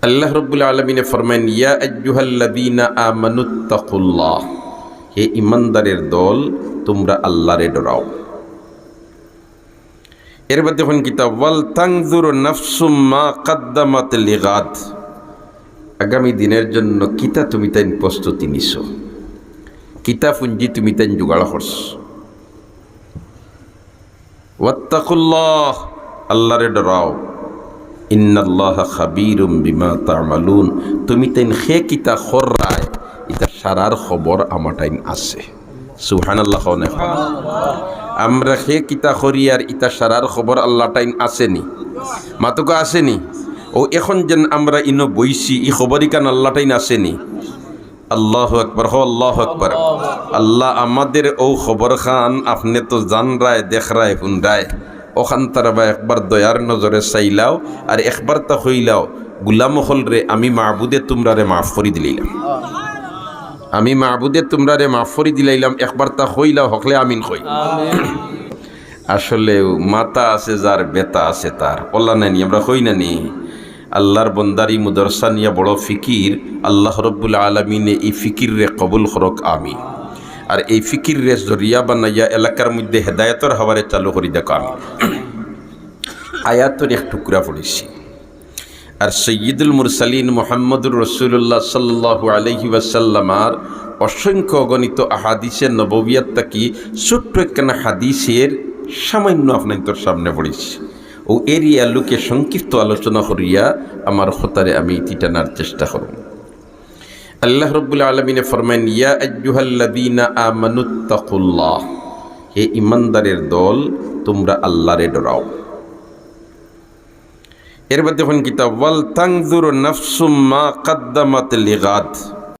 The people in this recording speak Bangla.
আল্লাহ রাব্বুল আলামিন ফরমান ইয়া আইয়ুহাল্লাযীনা আমানুত্তাকুল্লাহ, হে ইমানদারের দল তোমরা আল্লাহরে ডরাও। এর মধ্যে দেখুন কিতাব ওয়াল তানজুর নাফসুম মা কদ্দামাত লিগাদ, আগামী দিনের জন্য কিতা তুমি তাই প্রস্তুতি নিছো, কিতা পুঞ্জি তুমি তাই জোগাড় করছো। ওয়াত্তাকুল্লাহ, আল্লাহরে ডরাও। ইন্নাল্লাহা খাবীরুম বিমা তা'মালুন, তুমি তাই খে কিতা খররায় এটা সারার খবর আমার টাইম আছে। সুবহানাল্লাহ। আমরা খে কিতা খরিয়ার ইতা সারার খবর আল্লাহ টাইম আসেনি, মাতুকা আসেনি। ও এখন যেন আমরা ইনো বইছি ই খবরই কান আল্লাহ টাইম আসেনি। আল্লাহু আকবার, হো আল্লাহু আকবার। আল্লাহ আমাদের ও খবর খান আপনি তো জান রায়, দেখ রায়, শুন রায়। ওখান তারা বা একবার দয়ার নজরে চাইলাও আর একবার তা হইলাও গুলাম হল রে আমি মাহবুদে তোমরা রে মাফ করি দিলাম, আমি মাহবুদে তোমরা রে মাফ করি দিলাইলাম। একবার তা হইলাও হকলে আমিন কই। আসলে মাতা আছে যার বেতা আছে তার পল্লা নানি, আমরা কই না নি। আল্লাহর বন্দারি মুদরসা নিয়া বড় ফিকির, আল্লাহ রব্বুল আলমিনে এই ফিকির রে কবুল করক আমি। আর এই ফিকির রে জরিয়া বানাইয়া এলাকার মধ্যে হেদায়তর হাওয়ারে চালু করি দেখো আমি। আয়াতের এক টুকরা পড়েছি। আর সৈয়দুল মুরসালিন মুহাম্মদুর রাসূলুল্লাহ সাল্লাল্লাহু আলাইহি ওয়াসাল্লামার অসংখ্য গণিত আহাদিসের নববিয়াত তাকি ছোট্ট একখানা হাদিসের সামান্য আপনার সামনে পড়েছি। ও এরিয়া লোকে সংক্ষিপ্ত আলোচনা করিয়া আমার খতারে আমি তিটানার চেষ্টা করব। আল্লাহ রাব্বুল আলামিন ফরমান ইয়া আইয়ুহাল্লাযীনা আমানুত্তাকুল্লাহ, হে ইমানদারের দল তোমরা আল্লাহরে ডরাও। এর মধ্যে দেখুন কিতাব ওয়াল তানজুর নাফসুম মা কদ্দামাত লিগাদ,